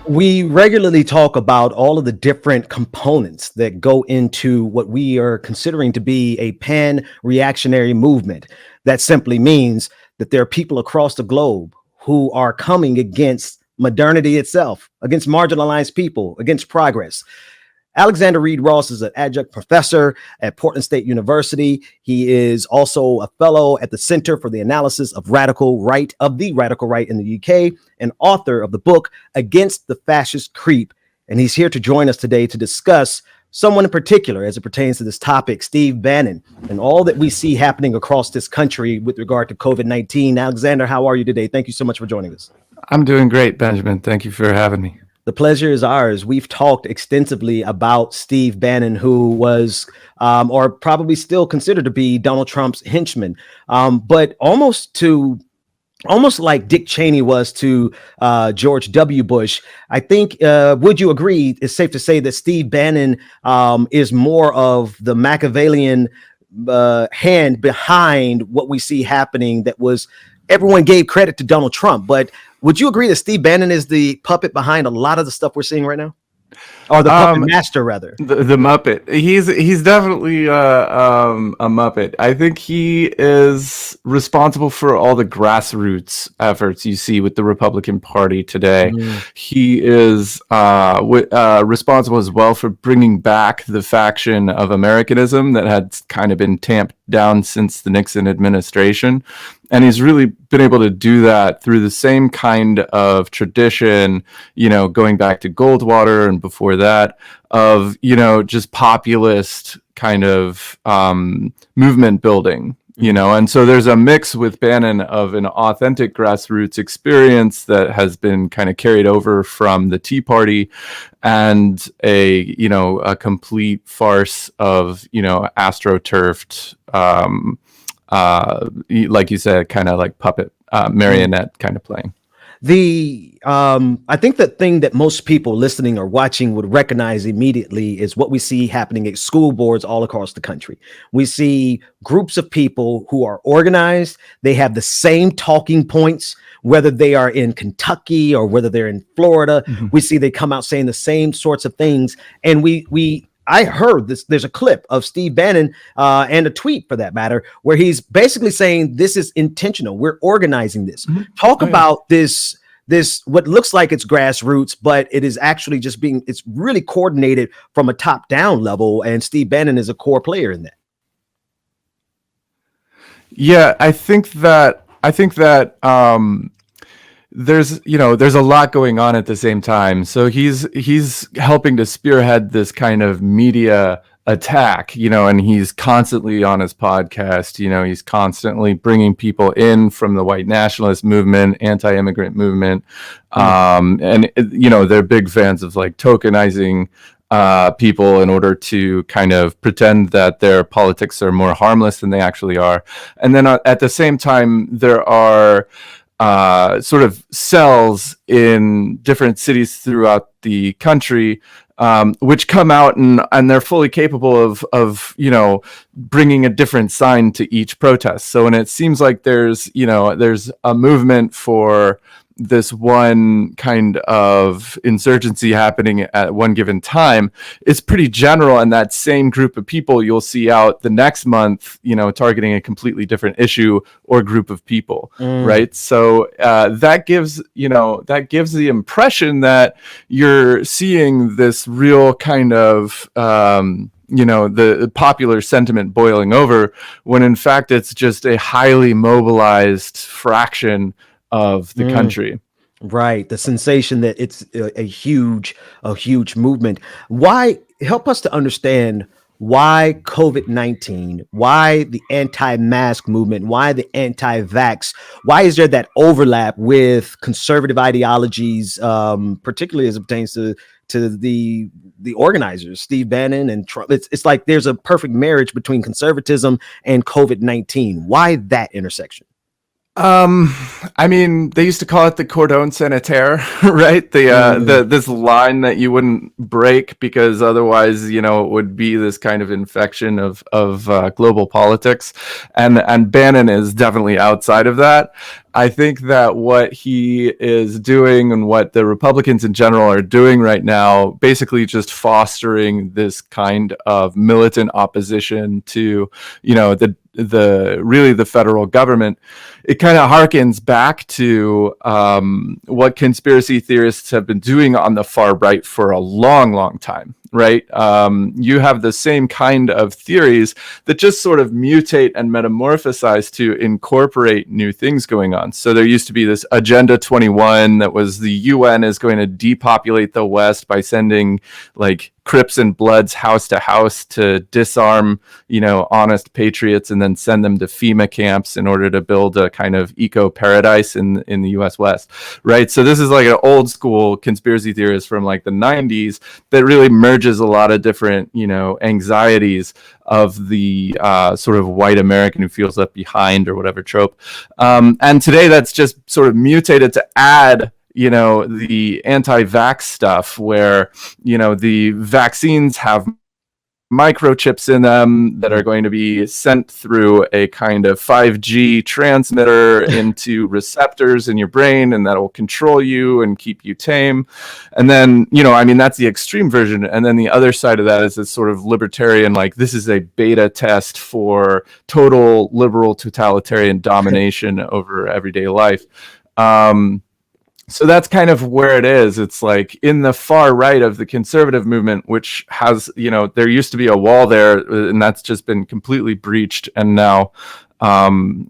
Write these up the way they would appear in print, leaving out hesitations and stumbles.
We regularly talk about all of the different components that go into what we are considering to be a pan-reactionary movement. That simply means that there are people across the globe who are coming against modernity itself, against marginalized people, against progress. Alexander Reid Ross is an adjunct professor at Portland State University. He is also a fellow at the Center for the Analysis of Radical Right in the UK, and author of the book Against the Fascist Creep. And he's here to join us today to discuss someone in particular as it pertains to this topic, Steve Bannon, and all that we see happening across this country with regard to COVID-19. Alexander, how are you today? Thank you so much for joining us. I'm doing great, Benjamin. Thank you for having me. The pleasure is ours. We've talked extensively about Steve Bannon, who was, or probably still considered to be, Donald Trump's henchman, but almost like Dick Cheney was to George W. Bush. I think, would you agree, it's safe to say that Steve Bannon is more of the Machiavellian hand behind what we see happening? That was, everyone gave credit to Donald Trump, but would you agree that Steve Bannon is the puppet behind a lot of the stuff we're seeing right now? Or the puppet master, rather. The Muppet. He's definitely a Muppet. I think he is responsible for all the grassroots efforts you see with the Republican Party today. He is responsible as well for bringing back the faction of Americanism that had kind of been tamped down since the Nixon administration. And he's really been able to do that through the same kind of tradition, going back to Goldwater and before that, of, just populist kind of movement building, and so there's a mix with Bannon of an authentic grassroots experience that has been kind of carried over from the Tea Party, and a complete farce of, astroturfed, like you said, kind of like puppet marionette kind of playing. I think the thing that most people listening or watching would recognize immediately is what we see happening at school boards all across the country. We see groups of people who are organized. They have the same talking points, whether they are in Kentucky or whether they're in Florida. We see they come out saying the same sorts of things. And I heard this. There's a clip of Steve Bannon and a tweet, for that matter, where he's basically saying this is intentional. We're organizing this. Talk about this what looks like it's grassroots, but it is actually just it's really coordinated from a top down level. And Steve Bannon is a core player in that. Yeah, I think that there's a lot going on at the same time. So he's helping to spearhead this kind of media attack, and he's constantly on his podcast, he's constantly bringing people in from the white nationalist movement, anti-immigrant movement. And they're big fans of like tokenizing people in order to kind of pretend that their politics are more harmless than they actually are. And then at the same time, there are sort of cells in different cities throughout the country, which come out and they're fully capable of bringing a different sign to each protest. So when it seems like there's a movement for this one kind of insurgency happening at one given time, it's pretty general, and that same group of people you'll see out the next month, targeting a completely different issue or group of people, right? So that gives the impression that you're seeing this real kind of the popular sentiment boiling over, when in fact it's just a highly mobilized fraction of the country. Right. The sensation that it's a huge movement. Why? Help us to understand why COVID-19, why the anti-mask movement, why the anti-vax, why is there that overlap with conservative ideologies, particularly as it pertains to the organizers, Steve Bannon and Trump? It's like there's a perfect marriage between conservatism and COVID-19. Why that intersection? Um, I mean, they used to call it the cordon sanitaire, right? The Mm, this line that you wouldn't break because otherwise, you know, it would be this kind of infection of global politics, and Bannon is definitely outside of that. I think that what he is doing and what the Republicans in general are doing right now, basically just fostering this kind of militant opposition to, you know, the really the federal government. It kind of harkens back to what conspiracy theorists have been doing on the far right for a long, long time, right? You have the same kind of theories that just sort of mutate and metamorphosize to incorporate new things going on. So there used to be this Agenda 21 that was the UN is going to depopulate the West by sending like Crips and Bloods house to house to disarm, you know, honest patriots and then send them to FEMA camps in order to build a kind of eco paradise in the US West, right? So this is like an old school conspiracy theorist from like the 90s that really merges a lot of different, you know, anxieties of the sort of white American who feels left behind or whatever trope. And today that's just sort of mutated to add, you know, the anti-vax stuff where, you know, the vaccines have microchips in them that are going to be sent through a kind of 5G transmitter into receptors in your brain, and that'll control you and keep you tame. And then, you know, I mean, that's the extreme version. And then the other side of that is this sort of libertarian, like, this is a beta test for total liberal totalitarian domination over everyday life. So that's kind of where it is. It's like in the far right of the conservative movement, which has, you know, there used to be a wall there, and that's just been completely breached. And now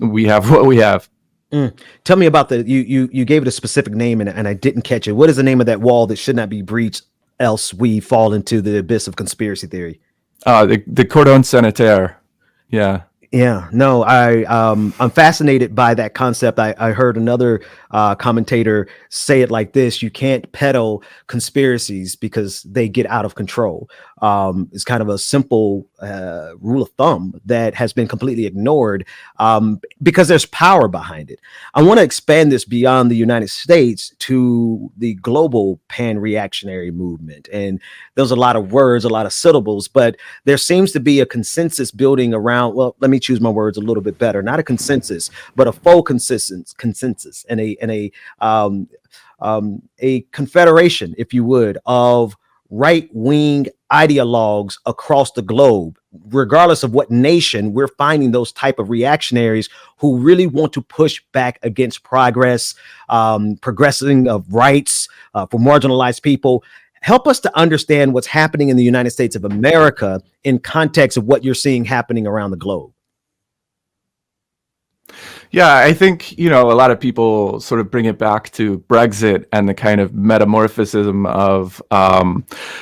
we have what we have. mm. Tell me about you gave it a specific name and I didn't catch it. What is the name of that wall that should not be breached, else we fall into the abyss of conspiracy theory? The cordon sanitaire. Yeah. Yeah, no, I'm fascinated by that concept. I heard another commentator say it like this: you can't peddle conspiracies because they get out of control. It's kind of a simple rule of thumb that has been completely ignored because there's power behind it. I want to expand this beyond the United States to the global pan-reactionary movement. And there's a lot of words, a lot of syllables, but there seems to be a consensus building around, well, let me choose my words a little bit better, not a consensus, but a faux consensus and a confederation, if you would, of right-wing ideologues across the globe. Regardless of what nation, we're finding those type of reactionaries who really want to push back against progress, progressing of rights for marginalized people. Help us to understand what's happening in the United States of America in context of what you're seeing happening around the globe. Yeah, I think, you know, a lot of people sort of bring it back to Brexit and the kind of metamorphosis of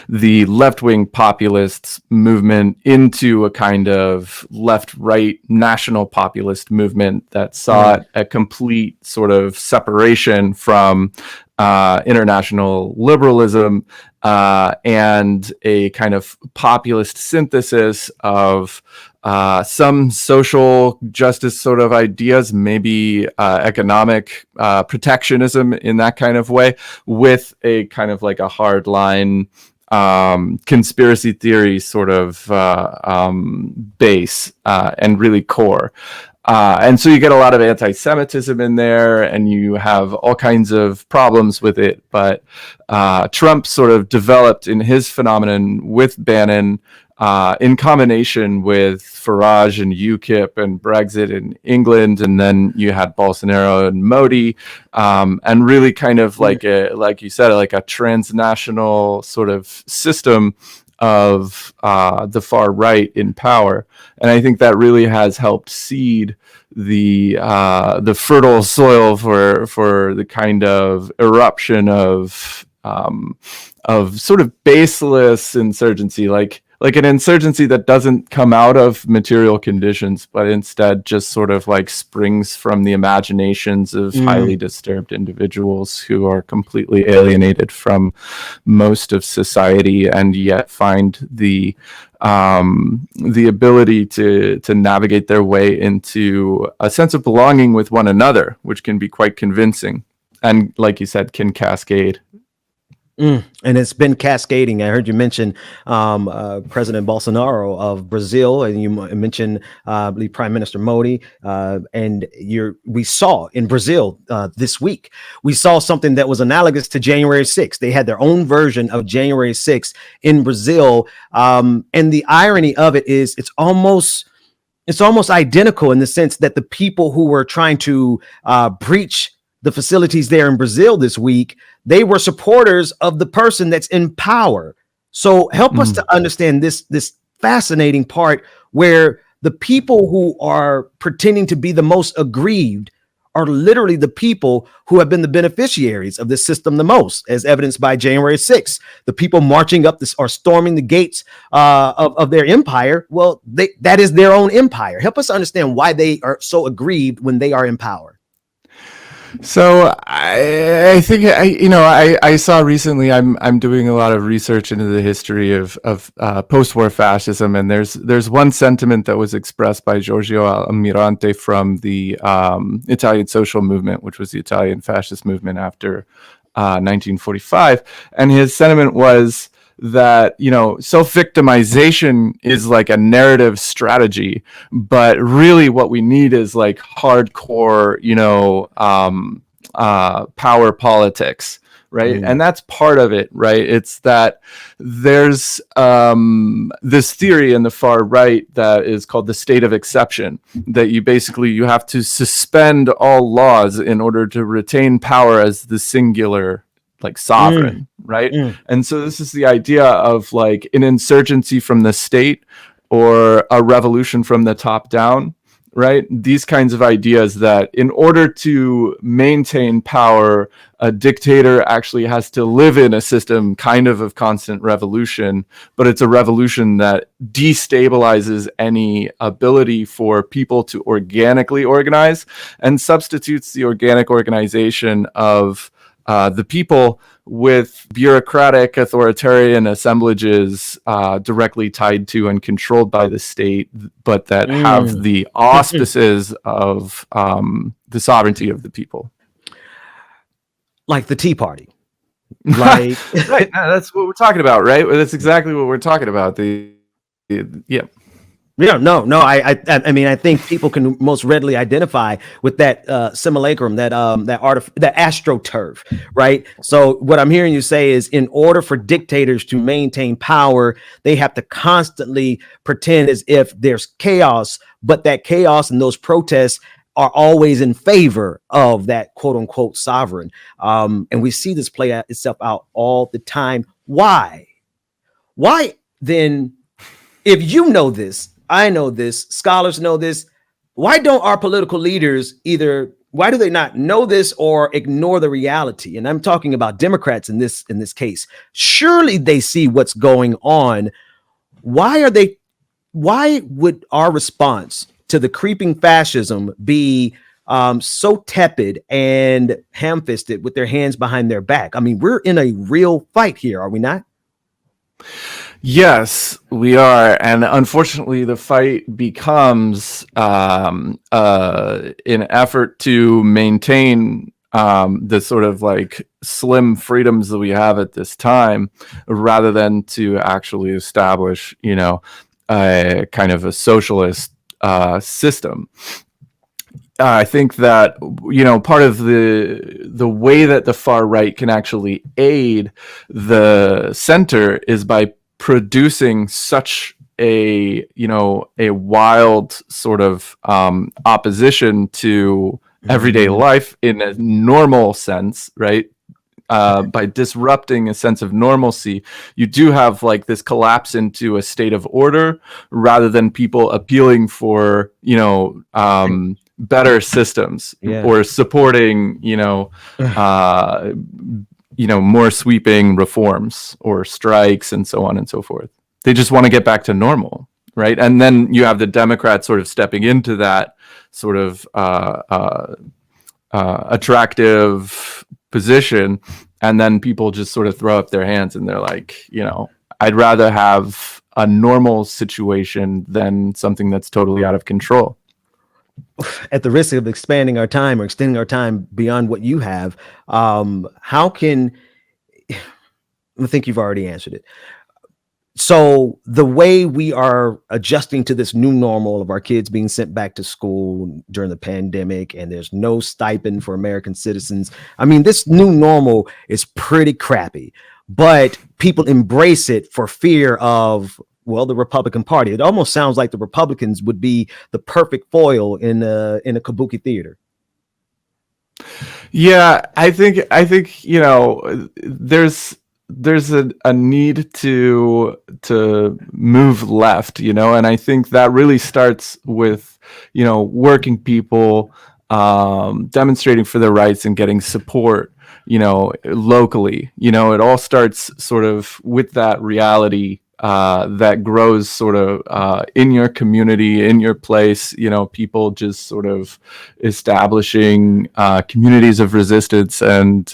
the left-wing populists movement into a kind of left-right national populist movement that sought a complete sort of separation from international liberalism and a kind of populist synthesis of some social justice sort of ideas, maybe economic protectionism in that kind of way, with a kind of like a hard line conspiracy theory sort of base and really core. And so you get a lot of anti-Semitism in there, and you have all kinds of problems with it. But Trump sort of developed in his phenomenon with Bannon, in combination with Farage and UKIP and Brexit in England, and then you had Bolsonaro and Modi, and really kind of like like you said, like a transnational sort of system of the far right in power. And I think that really has helped seed the fertile soil for the kind of eruption of sort of baseless insurgency. Like like an insurgency that doesn't come out of material conditions, but instead just sort of like springs from the imaginations of highly disturbed individuals who are completely alienated from most of society, and yet find the ability to navigate their way into a sense of belonging with one another, which can be quite convincing, and like you said, can cascade. And it's been cascading. I heard you mention President Bolsonaro of Brazil, and you mentioned the Prime Minister Modi. And we saw in Brazil this week, we saw something that was analogous to January 6th. They had their own version of January 6th in Brazil. And the irony of it is it's almost identical in the sense that the people who were trying to breach the facilities there in Brazil this week, they were supporters of the person that's in power. So help us to understand this fascinating part where the people who are pretending to be the most aggrieved are literally the people who have been the beneficiaries of this system the most, as evidenced by January 6th. The people marching up this or storming the gates of their empire. Well, that is their own empire. Help us understand why they are so aggrieved when they are in power. So I think I saw recently. I'm doing a lot of research into the history of post-war fascism, and there's one sentiment that was expressed by Giorgio Almirante from the Italian social movement, which was the Italian fascist movement after 1945, and his sentiment was that self-victimization is like a narrative strategy, but really what we need is like hardcore power politics, right? And that's part of it, right? It's that there's this theory in the far right that is called the state of exception, that you have to suspend all laws in order to retain power as the singular like sovereign, right? And so this is the idea of like an insurgency from the state or a revolution from the top down, right? These kinds of ideas that in order to maintain power, a dictator actually has to live in a system kind of constant revolution, but it's a revolution that destabilizes any ability for people to organically organize and substitutes the organic organization of the people with bureaucratic authoritarian assemblages directly tied to and controlled by the state, but that have the auspices of the sovereignty of the people. Like the Tea Party. Like right. That's what we're talking about, right? That's exactly what we're talking about. Yeah, no. I mean, I think people can most readily identify with that simulacrum, that astroturf, right? So what I'm hearing you say is, in order for dictators to maintain power, they have to constantly pretend as if there's chaos, but that chaos and those protests are always in favor of that quote unquote sovereign. And we see this play itself out all the time. Why then, if you know this, I know this, scholars know this, why don't our political leaders why do they not know this or ignore the reality? And I'm talking about Democrats in this case. Surely they see what's going on. Why would our response to the creeping fascism be so tepid and ham-fisted with their hands behind their back? I mean, we're in a real fight here, are we not? Yes, we are. And unfortunately, the fight becomes an effort to maintain the sort of like slim freedoms that we have at this time, rather than to actually establish, a kind of a socialist system. I think that, part of the way that the far right can actually aid the center is by producing such a wild sort of opposition to everyday life in a normal sense, right? By disrupting a sense of normalcy, you do have like this collapse into a state of order, rather than people appealing for better systems, or supporting more sweeping reforms or strikes and so on and so forth. They just want to get back to normal, right? And then you have the Democrats sort of stepping into that sort of attractive position, and then people just sort of throw up their hands and they're like, I'd rather have a normal situation than something that's totally out of control. At the risk of expanding our time or extending our time beyond what you have, how can, I think you've already answered it. So the way we are adjusting to this new normal of our kids being sent back to school during the pandemic, and there's no stipend for American citizens. I mean, this new normal is pretty crappy, but people embrace it for fear of, well, the Republican Party. It almost sounds like the Republicans would be the perfect foil in a kabuki theater. Yeah, I think there's a need to move left, and I think that really starts with working people demonstrating for their rights and getting support locally. It all starts sort of with that reality that grows sort of in your community, in your place. People just sort of establishing communities of resistance and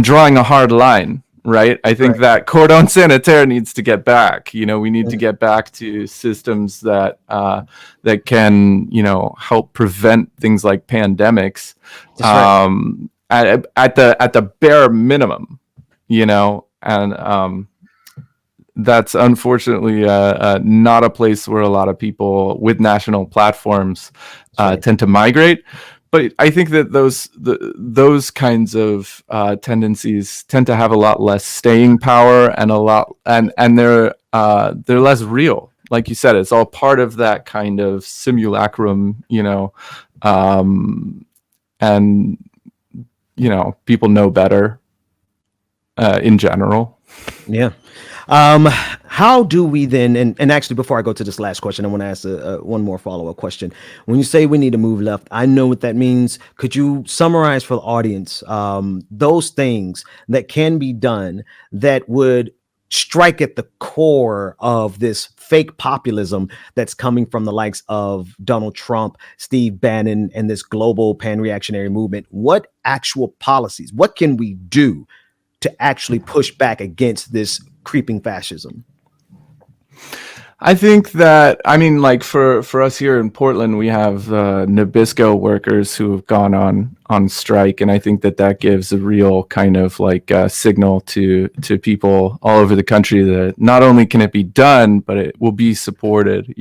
drawing a hard line, right? I think that cordon sanitaire needs to get back. We need to get back to systems that can help prevent things like pandemics. At the bare minimum, and that's unfortunately not a place where a lot of people with national platforms tend to migrate. But I think that those kinds of tendencies tend to have a lot less staying power and they're less real. Like you said, it's all part of that kind of simulacrum, and people know better in general. Yeah. How do we then, and actually before I go to this last question, I want to ask one more follow-up question. When you say we need to move left, I know what that means. Could you summarize for the audience those things that can be done that would strike at the core of this fake populism that's coming from the likes of Donald Trump, Steve Bannon, and this global pan-reactionary movement? What actual policies, what can we do to actually push back against this creeping fascism? I think that, like for us here in Portland, we have Nabisco workers who have gone on strike, and I think that gives a real kind of like signal to people all over the country that not only can it be done, but it will be supported.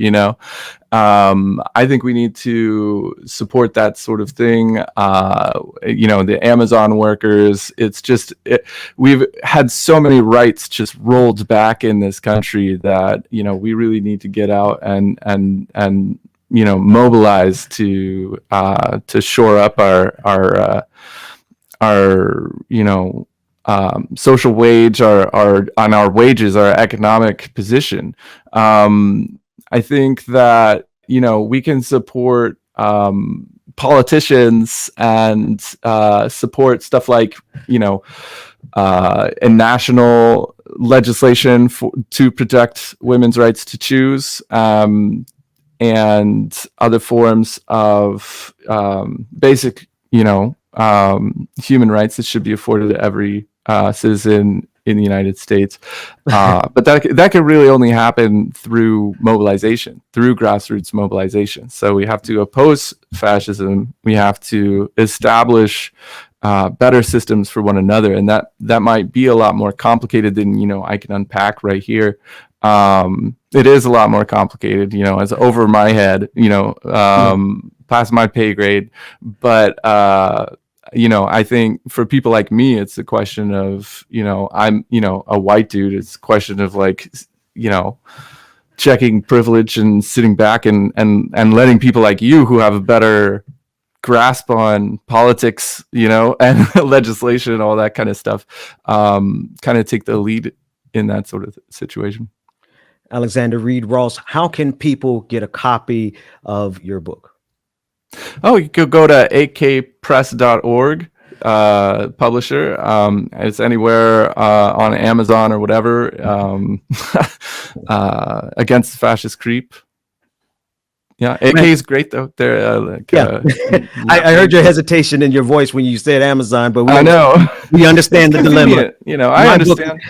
I think we need to support that sort of thing. The Amazon workers, we've had so many rights just rolled back in this country that, we really need to get out and mobilize to shore up our social wage, our wages, our economic position. I think that, we can support politicians and support stuff like, a national legislation to protect women's rights to choose, and other forms of basic, human rights that should be afforded to every citizen in the United States. But that can really only happen through mobilization, through grassroots mobilization. So we have to oppose fascism. We have to establish better systems for one another. And that might be a lot more complicated than, I can unpack right here. It is a lot more complicated, it's over my head, past my pay grade. But I think for people like me, it's a question of, I'm, a white dude. It's a question of like, checking privilege and sitting back and letting people like you who have a better grasp on politics, and legislation and all that kind of stuff, kind of take the lead in that sort of situation. Alexander Reid Ross, how can people get a copy of your book? Oh, you could go to akpress.org. publisher. It's anywhere on Amazon or whatever. Against the Fascist Creep. Yeah, AK is great though. They're I heard your hesitation in your voice when you said Amazon, but I know we understand the dilemma. You know, I understand.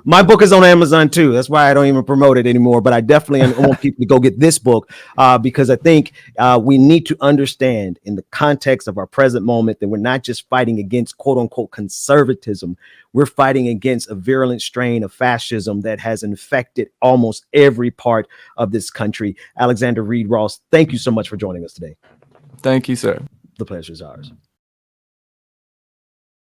My book is on Amazon too. That's why I don't even promote it anymore. But I definitely want people to go get this book because I think we need to understand in the context of our present moment that we're not just fighting against quote unquote conservatism. We're fighting against a virulent strain of fascism that has infected almost every part of this country. Alexander Reid Ross, thank you so much for joining us today. Thank you, sir. The pleasure is ours.